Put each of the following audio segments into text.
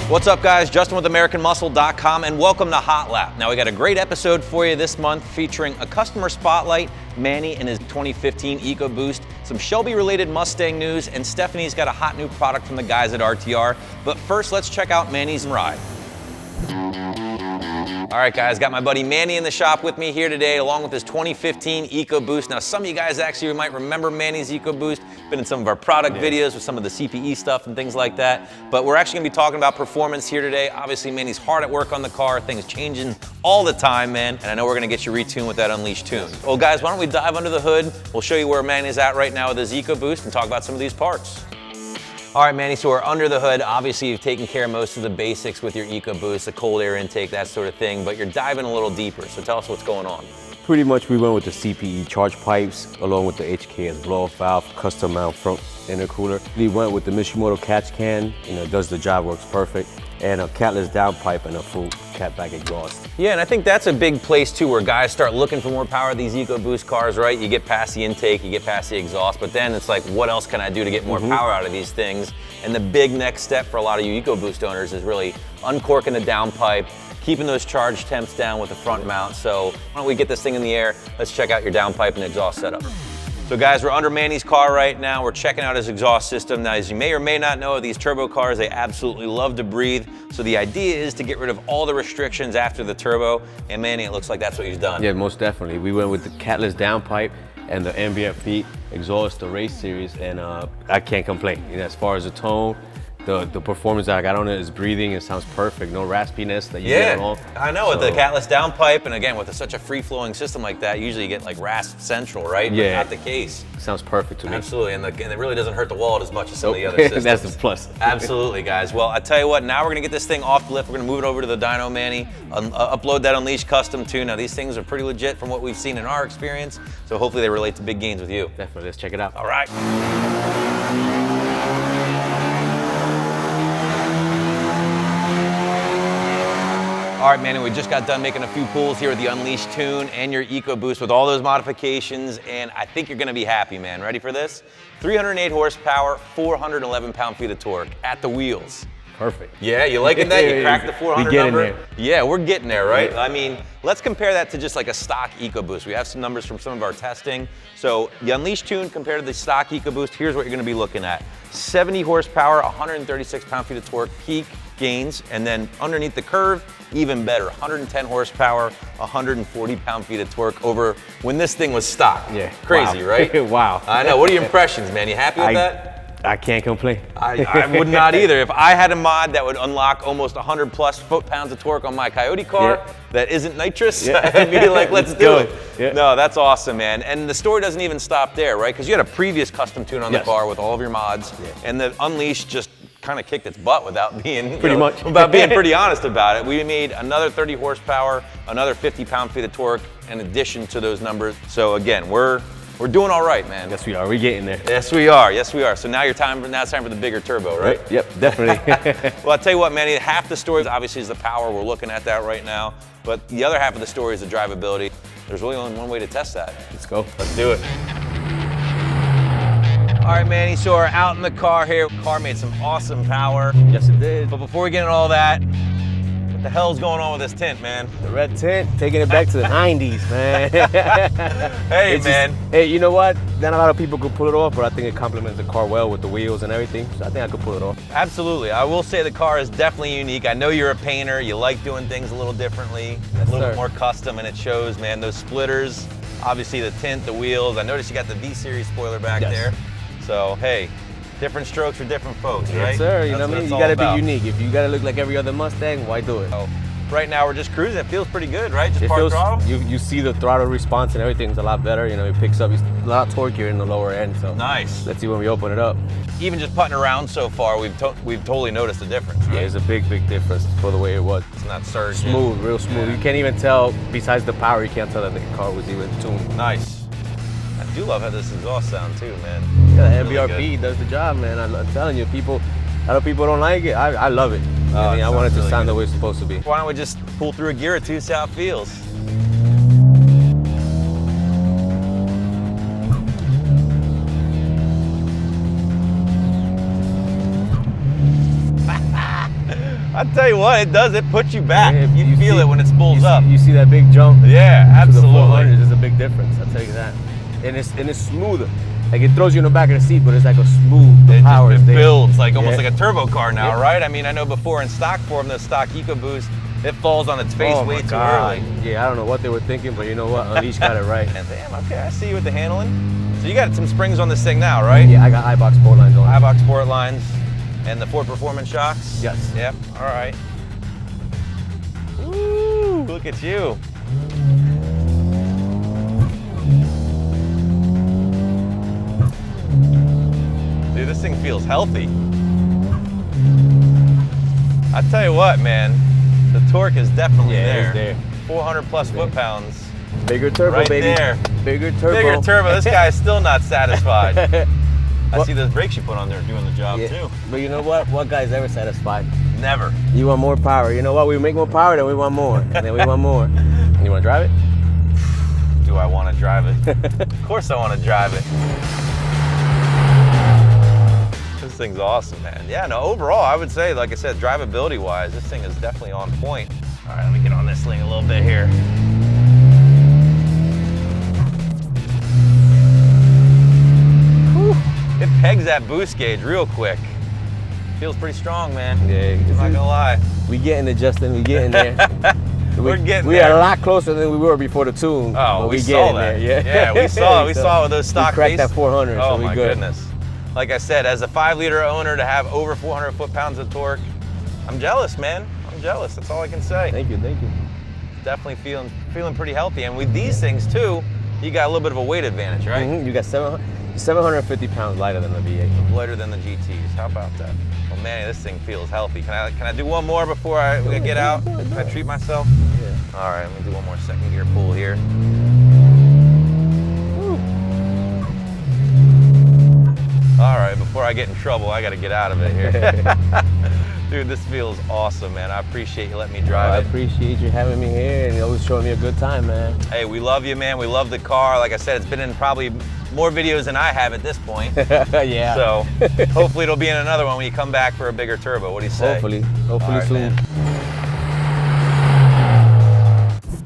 What's up, guys? Justin with AmericanMuscle.com, and welcome to Hot Lap. Now, we got a great episode for you this month featuring a customer spotlight, Manny and his 2015 EcoBoost, some Shelby-related Mustang news, and Stephanie's got a hot new product from the guys at RTR. But first, let's check out Manny's ride. All right, guys, got my buddy Manny in the shop with me here today, along with his 2015 EcoBoost. Now, some of you guys actually might remember Manny's EcoBoost, been in some of our product videos with some of the CPE stuff and things like that. But we're actually gonna be talking about performance here today. Obviously, Manny's hard at work on the car, things changing all the time, man. And I know we're gonna get you retuned with that Unleashed tune. Well, guys, why don't we dive under the hood? We'll show you where Manny's at right now with his EcoBoost and talk about some of these parts. All right, Manny, so we're under the hood. Obviously, you've taken care of most of the basics with your EcoBoost, the cold air intake, that sort of thing, but you're diving a little deeper. So tell us what's going on. Pretty much we went with the CPE charge pipes along with the HKS blow-off valve, custom mount front intercooler. We went with the Mishimoto catch can, it does the job, works perfect, and a catless downpipe and a full catback exhaust. Yeah, and I think that's a big place too, where guys start looking for more power of these EcoBoost cars, right? You get past the intake, you get past the exhaust, but then it's like, what else can I do to get more power out of these things? And the big next step for a lot of you EcoBoost owners is really uncorking the downpipe, keeping those charge temps down with the front mount. So why don't we get this thing in the air? Let's check out your downpipe and exhaust setup. So guys, we're under Manny's car right now. We're checking out his exhaust system. Now, as you may or may not know, these turbo cars, they absolutely love to breathe. So the idea is to get rid of all the restrictions after the turbo. And Manny, it looks like that's what he's done. Yeah, most definitely. We went with the catless downpipe and the ambient feet exhaust, the race series, and I can't complain. As far as the tone, the performance that I got on it is breathing. It sounds perfect. No raspiness that you get on. I know, with the catless downpipe, and again, with such a free-flowing system like that, usually you get like rasp central, right? Yeah. But not the case. Sounds perfect to me. Absolutely, and it really doesn't hurt the wallet as much as some of the other systems. That's the plus. Absolutely, guys. Well, I tell you what, now we're gonna get this thing off the lift. We're gonna move it over to the dyno, Manny, upload that Unleashed custom tune. Now, these things are pretty legit from what we've seen in our experience, so hopefully they relate to big gains with you. Definitely, let's check it out. All right. All right, Manny, we just got done making a few pulls here with the Unleashed tune and your EcoBoost with all those modifications, and I think you're gonna be happy, man. Ready for this? 308 horsepower, 411 pound-feet of torque at the wheels. Perfect. Yeah, you liking that? You cracked the 400 number? There. Yeah, we're getting there, right? I mean, let's compare that to just like a stock EcoBoost. We have some numbers from some of our testing. So the Unleashed tune compared to the stock EcoBoost, here's what you're gonna be looking at. 70 horsepower, 136 pound-feet of torque, peak gains, and then underneath the curve, even better, 110 horsepower, 140 pound-feet of torque over when this thing was stock. Yeah. Crazy, wow. right? Wow. I know, what are your impressions, man? You happy with that? I can't complain. I would not either. If I had a mod that would unlock almost 100 plus foot-pounds of torque on my Coyote car that isn't nitrous, I'd be like, let's do it. Yeah. No, that's awesome, man. And the story doesn't even stop there, right? Because you had a previous custom tune on the car with all of your mods, and the Unleashed just kind of kicked its butt without being without being pretty honest about it. We made another 30 horsepower, another 50 pound-feet of torque in addition to those numbers. So again, we're doing all right, man. Yes, we are. We're getting there. Yes, we are. Yes, we are. So now it's time for the bigger turbo, right? Yep, definitely. Well, I'll tell you what, Manny, half the story obviously is the power. We're looking at that right now. But the other half of the story is the drivability. There's really only one way to test that. Let's go. Let's do it. All right, Manny, so we're out in the car here. The car made some awesome power. Yes, it did. But before we get into all that, what the hell's going on with this tint, man? The red tint, taking it back to the 90s, man. Hey, man. Hey, you know what? Not a lot of people could pull it off, but I think it complements the car well with the wheels and everything. So I think I could pull it off. Absolutely. I will say the car is definitely unique. I know you're a painter. You like doing things a little differently, a little bit more custom, and it shows, man. Those splitters, obviously the tint, the wheels. I noticed you got the V-Series spoiler back there. So, hey, different strokes for different folks, right? Yes, sir. You know what I mean? You got to be unique. If you got to look like every other Mustang, why do it? So, right now we're just cruising. It feels pretty good, right? Just park throttle? You see the throttle response and everything's a lot better. It picks up a lot torqueier in the lower end. So nice. Let's see when we open it up. Even just putting around so far, we've totally noticed a difference, right? Yeah, it's a big difference for the way it was. It's not surging. Smooth, real smooth. You can't even tell, besides the power, you can't tell that the car was even tuned. Nice. I do love how this exhaust sound too, man. Yeah, the MBRP does the job, man. I'm telling you, a lot of people don't like it. I love it. I want it to sound the way it's supposed to be. Why don't we just pull through a gear or two, see how it feels? I tell you what, it does. It puts you back. Yeah, you feel see- it when it spools up. You see that big jump? Yeah, To the absolutely. 400, there's a big difference. I'll tell you that. And it's smoother. Like it throws you in the back of the seat, but it's like a smooth. The power is It there. builds like almost Yeah. like a turbo car now, Yeah. right? I mean, I know before in stock form, the stock EcoBoost, it falls on its face Oh way my too God. early. Yeah, I don't know what they were thinking, but you know what? Unleash got it right. And damn, okay, I see you with the handling. So you got some springs on this thing now, right? Yeah, I got iBox port lines on. iBox port lines and the Ford Performance shocks? Yes. Yep, all right. Ooh, look at you. Dude, this thing feels healthy. I tell you what, man, the torque is definitely Yeah, there. it's 400 plus foot-pounds. Bigger turbo, Right baby. there. Bigger turbo. Bigger turbo. This guy's still not satisfied. I What? see those brakes you put on there doing the job Yeah. too. But you know what? What guy's ever satisfied? Never. You want more power. You know what? We make more power, then we want more. And then we want more. You want to drive it? Do I want to drive it? Of course I want to drive it. This thing's awesome, man. Yeah, no, overall, I would say, like I said, drivability-wise, this thing is definitely on point. All right, let me get on this thing a little bit here. Whew. It pegs that boost gauge real quick. Feels pretty strong, man. Yeah. I'm not gonna lie. We getting it, Justin. We getting there. We're getting we there. are a lot closer than we were before the tune. Oh, but we getting saw that. there. Yeah, we saw it. We saw it with those stock We cracked base. that 400. Oh so we my good. goodness. Like I said, as a 5-liter owner to have over 400 foot-pounds of torque, I'm jealous, man. I'm jealous. That's all I can say. Thank you. Definitely feeling pretty healthy. And with these things too, you got a little bit of a weight advantage, right? You got 750 pounds lighter than the V8. Lighter than the GTs. How about that? Well, Manny, this thing feels healthy. Can I do one more before we get out? Can I treat myself? Yeah. All right, let me do one more second gear pull here. Woo. All right, before I get in trouble, I got to get out of it here. Dude, this feels awesome, man. I appreciate you letting me I drive it. appreciate you having me here and always showing me a good time, man. Hey, we love you, man. We love the car. Like I said, it's been in probably more videos than I have at this point. Yeah. So hopefully it'll be in another one when you come back for a bigger turbo. What do you say? Hopefully All right, soon. man.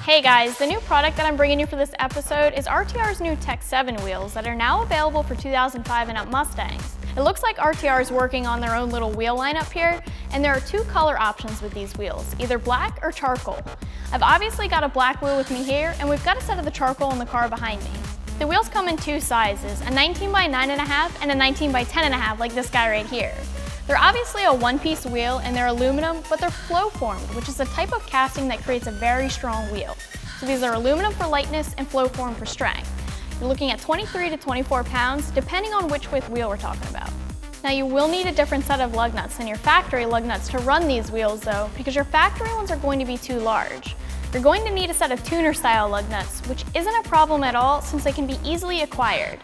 Hey guys, the new product that I'm bringing you for this episode is RTR's new Tech 7 wheels that are now available for 2005 and up Mustangs. It looks like RTR is working on their own little wheel lineup here, and there are 2 color options with these wheels, either black or charcoal. I've obviously got a black wheel with me here, and we've got a set of the charcoal in the car behind me. The wheels come in 2 sizes, a 19 by 9.5 and a 19 by 10.5 like this guy right here. They're obviously a one-piece wheel and they're aluminum, but they're flow-formed, which is a type of casting that creates a very strong wheel. So these are aluminum for lightness and flow-formed for strength. You're looking at 23 to 24 pounds, depending on which width wheel we're talking about. Now you will need a different set of lug nuts than your factory lug nuts to run these wheels though, because your factory ones are going to be too large. You're going to need a set of tuner-style lug nuts, which isn't a problem at all since they can be easily acquired.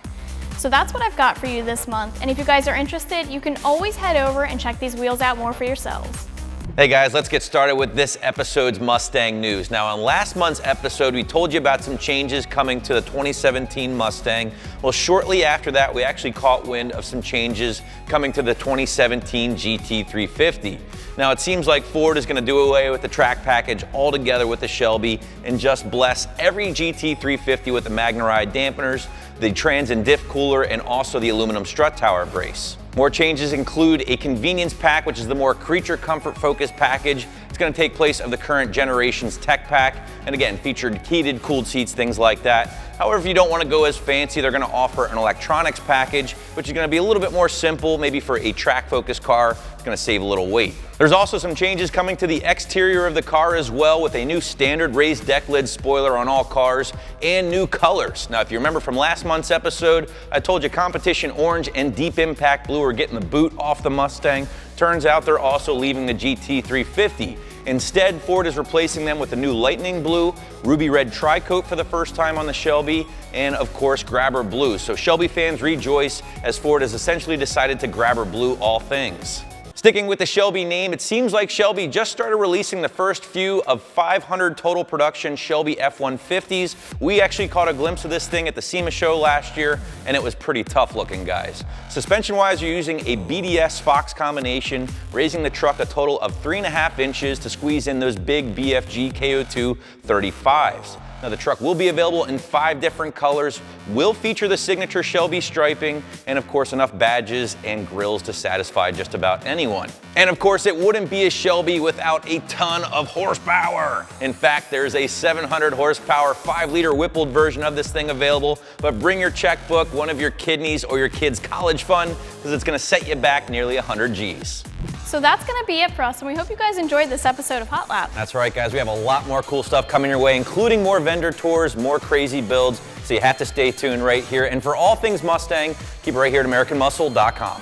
So that's what I've got for you this month, and if you guys are interested, you can always head over and check these wheels out more for yourselves. Hey guys, let's get started with this episode's Mustang news. Now on last month's episode, we told you about some changes coming to the 2017 Mustang. Well, shortly after that, we actually caught wind of some changes coming to the 2017 GT350. Now it seems like Ford is gonna do away with the track package altogether with the Shelby and just bless every GT350 with the MagneRide dampeners, the trans and diff cooler, and also the aluminum strut tower brace. More changes include a convenience pack, which is the more creature comfort focused package. It's going to take place of the current generation's tech pack, and again, featured heated, cooled seats, things like that. However, if you don't want to go as fancy, they're going to offer an electronics package, which is going to be a little bit more simple, maybe for a track-focused car. It's going to save a little weight. There's also some changes coming to the exterior of the car as well, with a new standard raised deck lid spoiler on all cars and new colors. Now, if you remember from last month's episode, I told you Competition Orange and Deep Impact Blue are getting the boot off the Mustang. Turns out they're also leaving the GT350. Instead, Ford is replacing them with a new Lightning Blue, Ruby Red Tri-Coat for the first time on the Shelby, and of course, Grabber Blue. So Shelby fans rejoice as Ford has essentially decided to Grabber Blue all things. Sticking with the Shelby name, it seems like Shelby just started releasing the first few of 500 total production Shelby F-150s. We actually caught a glimpse of this thing at the SEMA show last year, and it was pretty tough looking, guys. Suspension-wise, you're using a BDS Fox combination, raising the truck a total of 3.5 inches to squeeze in those big BFG KO2 35s. Now the truck will be available in 5 different colors, will feature the signature Shelby striping, and of course enough badges and grills to satisfy just about anyone. And of course it wouldn't be a Shelby without a ton of horsepower. In fact, there's a 700 horsepower 5-liter Whippled version of this thing available, but bring your checkbook, one of your kidneys, or your kid's college fund, because it's gonna set you back nearly 100 G's. So that's going to be it for us, and we hope you guys enjoyed this episode of Hot Lap. That's right, guys. We have a lot more cool stuff coming your way, including more vendor tours, more crazy builds, so you have to stay tuned right here. And for all things Mustang, keep it right here at AmericanMuscle.com.